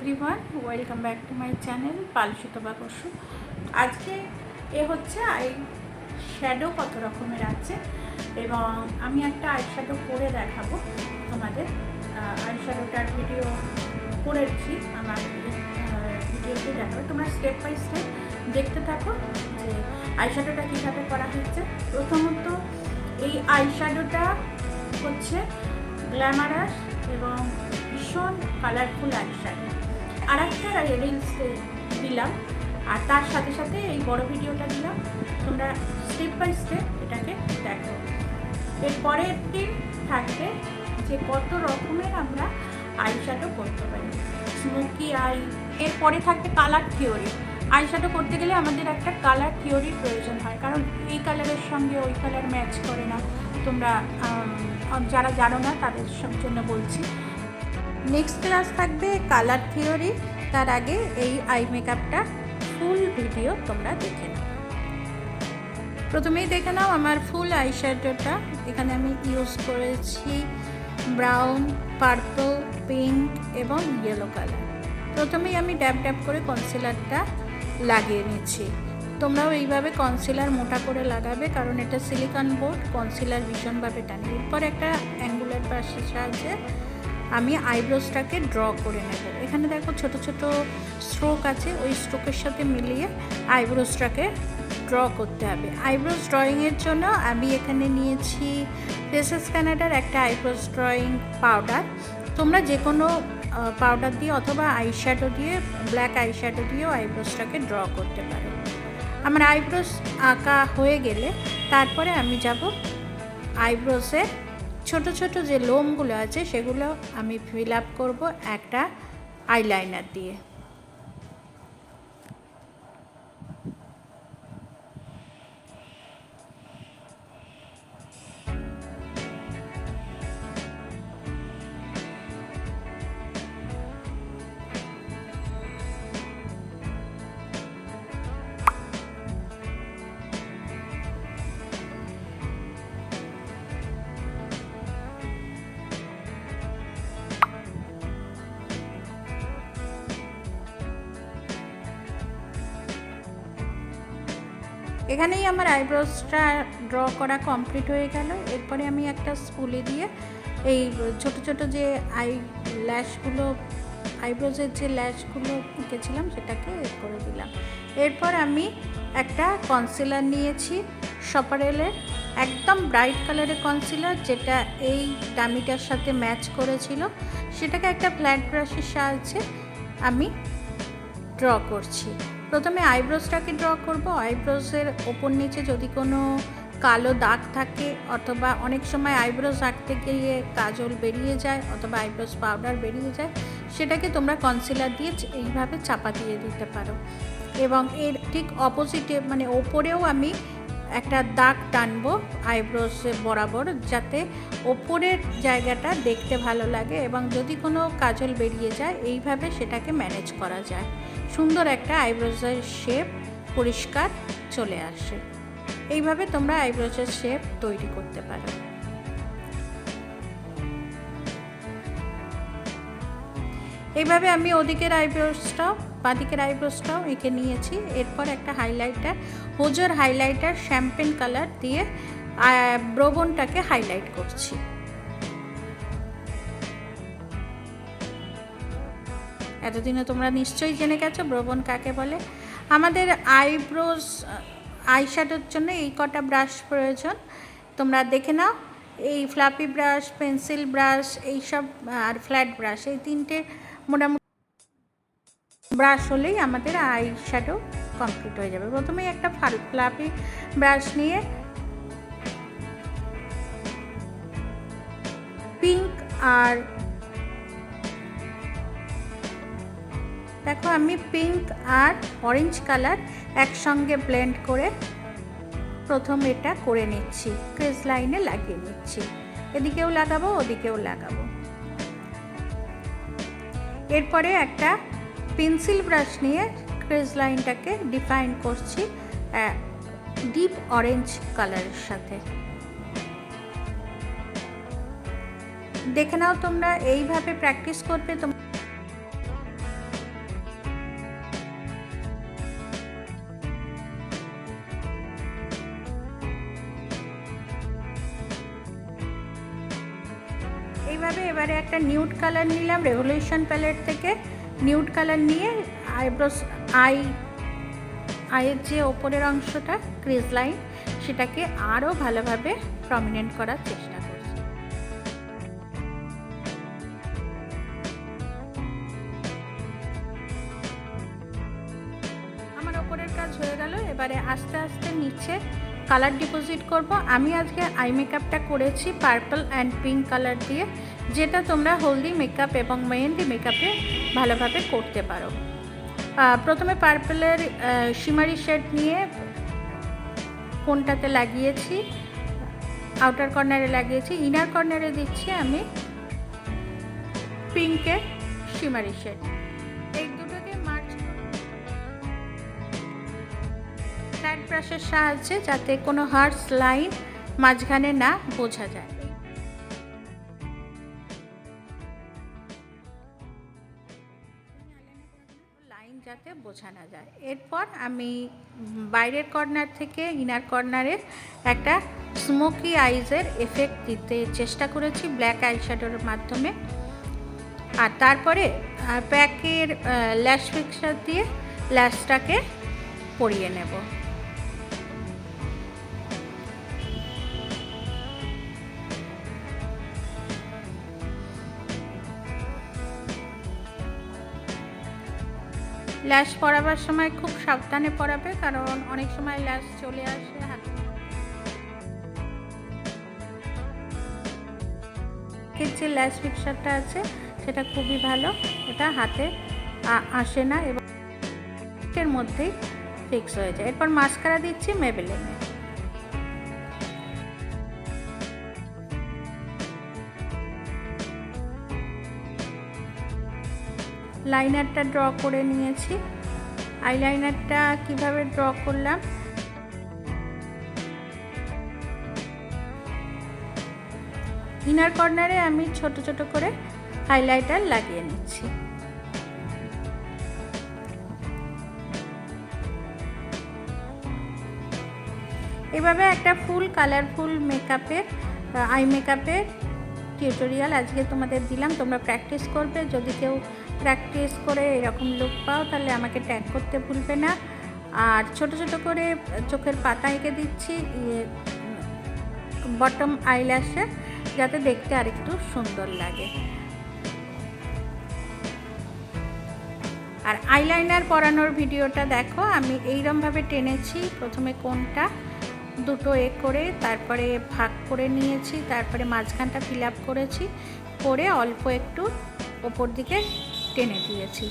Everyone, welcome back to my channel পালসিত বা কসু। আজকে হচ্ছে আই শ্যাডো কত রকমের আছে এবং আমি একটা আই শ্যাডো করে দেখাবো তোমাদের। আই শ্যাডোটার ভিডিও করেছি, আমার ভিডিওতে দেখাবো, তোমরা স্টেপ বাই স্টেপ দেখতে থাকো যে আই শ্যাডোটা কীভাবে করা হচ্ছে। প্রথমত এই আই শ্যাডোটা হচ্ছে গ্ল্যামারাস এবং ভীষণ কালারফুল আইশ্যাডো। আর একটা রিলস দিলাম আর তার সাথে সাথে এই বড় ভিডিওটা দিলাম, তোমরা স্টেপ বাই স্টেপ এটাকে দেখো। এর পরের দিন থাকবে যে কত রকমের আমরা আইশ্যাডো করতে পারি, স্মোকি আই। এরপরে থাকবে কালার থিওরি। আইশ্যাডো করতে গেলে আমাদের একটা কালার থিওরির প্রয়োজন হয়, কারণ এই কালারের সঙ্গে ওই কালার ম্যাচ করে না। তোমরা যারা জানো না তাদের জন্য বলছি। নেক্সট ক্লাস থাকবে কালার থিওরি, তার আগে এই আই মেকআপটা ফুল ভিডিও তোমরা দেখে নাও। প্রথমেই দেখে নাও আমার ফুল আইশ্যাডোটা। এখানে আমি ইউজ করেছি ব্রাউন, পার্পল, পিঙ্ক এবং ইয়েলো কালার। প্রথমেই আমি ড্যাব ড্যাব করে কনসিলারটা লাগিয়ে নিচ্ছি। তোমরাও এইভাবে কনসিলার মোটা করে লাগাবে, কারণ এটা সিলিকন বোর্ড, কনসিলার ভীষণভাবে টানে। এরপর একটা অ্যাঙ্গুলার ব্রাশের সাহায্যে আমি আইব্রোসটাকে ড্র করে নেব। এখানে দেখো ছোট ছোট স্ট্রোক আছে, ওই স্ট্রোকের সাথে মিলিয়ে আইব্রোসটাকে ড্র করতে হবে। আইব্রোস ড্রয়িংয়ের জন্য আমি এখানে নিয়েছি প্রেসেস কানাডার একটা আইব্রোস ড্রয়িং পাউডার। তোমরা যে কোনো পাউডার দিয়ে অথবা আইশ্যাডো দিয়ে, ব্ল্যাক আইশ্যাডো দিয়েও আইব্রোসটাকে ড্র করতে পারো। আমার আইব্রোস আঁকা হয়ে গেলে তারপরে আমি যাব আইব্রোসে ছোট ছোট যে লোমগুলো আছে সেগুলো আমি ফিল আপ করবো একটা আইলাইনার দিয়ে। এখানেই আমার আইব্রোসটা ড্র করা কমপ্লিট হয়ে গেল। এরপরে আমি একটা স্পুলি দিয়ে এই ছোট ছোট যে ল্যাশগুলো, আইব্রোসের যে ল্যাশগুলো এঁকেছিলাম সেটাকে করে দিলাম। এরপর আমি একটা কনসিলার নিয়েছি সপারেলের, একদম ব্রাইট কালারের কনসিলার, যেটা এই ডামিটার সাথে ম্যাচ করেছিল। সেটাকে একটা ফ্ল্যাট ব্রাশের সাহায্যে আমি ড্র করছি। প্রথমে আইব্রোসটাকে ড্র করব। আইব্রোসের ওপর নিচে যদি কোনো কালো দাগ থাকে, অথবা অনেক সময় আইব্রোস আঁকতে গিয়ে কাজল বেরিয়ে যায় অথবা আইব্রোস পাউডার বেরিয়ে যায়, সেটাকে তোমরা কনসিলার দিয়ে এইভাবে চাপা দিয়ে দিতে পারো। এবং এর ঠিক অপোজিটে মানে ওপরেও আমি একটা দাগ টানবো আইব্রোসে বরাবর, যাতে ওপরের জায়গাটা দেখতে ভালো লাগে এবং যদি কোনো কাজল বেরিয়ে যায় এইভাবে সেটাকে ম্যানেজ করা যায়, সুন্দর একটা আইব্রোসের শেপ পরিষ্কার চলে আসে। এইভাবে তোমরা আইব্রোসের শেপ তৈরি করতে পারো। এইভাবে আমি ওদিকের আইব্রোসটাও বাঁদিকের আইব্রোসটাও এঁকে নিয়েছি। এরপর একটা হাইলাইটার, হোজোর হাইলাইটার শ্যাম্পেন কালার দিয়ে ব্রোবনটাকে হাইলাইট করছি। এতদিনে তোমরা নিশ্চয়ই জেনে গেছো ব্রোবন কাকে বলে। আমাদের আইব্রোস আইশ্যাডোর জন্য এই কটা ব্রাশ প্রয়োজন, তোমরা দেখে নাও। এই ফ্লাপি ব্রাশ, পেন্সিল ব্রাশ, এইসব আর ফ্ল্যাট ব্রাশ, এই তিনটে মোটামুটি ব্রাশ হলেই আমাদের আইশ্যাডো কমপ্লিট হয়ে যাবে। প্রথমেই একটা ফ্লাপি ব্রাশ নিয়ে পিঙ্ক আর দেখো আমি পিঙ্ক আর অরেঞ্জ কালার একসঙ্গে ব্লেন্ড করে প্রথম এটা করে নিচ্ছি, ক্রিজ লাইনে লাগিয়ে নিচ্ছি। এদিকেও লাগাবো ওদিকেও লাগাবো। এরপরে একটা পেন্সিল ব্রাশ নিয়ে ক্রিজ লাইনটাকে ডিফাইন করছি ডিপ অরেঞ্জ কালারের সাথে। দেখে নাও তোমরা এইভাবে প্র্যাকটিস করবে। একইভাবে এবারে একটা নিউড কালার নিলাম রেভলিউশন প্যালেট থেকে। নিউড কালার নিয়ে আইয়ের যে ওপরের অংশটা ক্রিজ লাইন সেটাকে আরও ভালোভাবে প্রমিনেন্ট করার চেষ্টা করছি। আমার ওপরের কাজ হয়ে গেল। এবারে আস্তে আস্তে নিচে কালার ডিপোজিট করব। আমি আজকে আই মেকআপটা করেছি পার্পল অ্যান্ড পিঙ্ক কালার দিয়ে, যেটা তোমরা হলদি মেকআপ এবং মেহেন্দি মেকআপে ভালোভাবে করতে পারো। প্রথমে পার্পলের শিমারি শেড নিয়ে কোনটাতে লাগিয়েছি, আউটার কর্নারে লাগিয়েছি, ইনার কর্নারে দিচ্ছি আমি পিঙ্কের শিমারি শেড। এই দুটোকে মার্চ ফ্ল্যাট ব্রাশের সাহায্যে, যাতে কোনো হার্শ লাইন মাঝখানে না বোঝা যায়। লাইন যাতে বোঝা না যায়। এরপর আমি বাইরের কর্নার থেকে ইনার কর্নারে একটা স্মোকি আইজের এফেক্ট দিতে চেষ্টা করেছি ব্ল্যাক আইশ্যাডোর মাধ্যমে। আর তারপরে প্যাকের ল্যাশ ফিক্সার দিয়ে ল্যাশটাকে পরিয়ে নেব। ল্যাশ পরাবার সময় খুব সাবধানে পরাবে, কারণ অনেক সময় ল্যাশ চলে আসে হাতে। যে ল্যাশ ফিক্সারটা আছে সেটা খুবই ভালো, এটা হাতে আসে না এবং এর মধ্যেই ফিক্স হয়ে যায়। এরপর মাস্কারা দিচ্ছি মেবেলিনে। লাইনারটা ড্র করে নিয়েছি। আইলাইনারটা কিভাবে ড্র করলাম, ইনার কর্নারে আমি ছোট ছোট করে হাইলাইটার লাগিয়ে নিচ্ছি। এভাবে একটা ফুল কালারফুল মেকআপের আই মেকআপের টিউটোরিয়াল আজকে তোমাদের দিলাম। তোমরা প্র্যাকটিস করবে। যদি কেউ প্র্যাকটিস করে এরকম লুক পাও তাহলে আমাকে ট্যাগ করতে ভুলবে না। আর ছোট ছোট করে চোখের পাতা এঁকে দিচ্ছি বটম আইল্যাশে, যাতে দেখতে আরেকটু সুন্দর লাগে। আর আইলাইনার পরানোর ভিডিওটা দেখো, আমি এইরকমভাবে টেনেছি। প্রথমে কোনটা দুটো করে, তারপরে ভাগ করে নিয়েছি, তারপরে মাঝখানটা ফিল আপ করেছি, করে অল্প একটু ওপর দিকে টেনে দিয়েছি।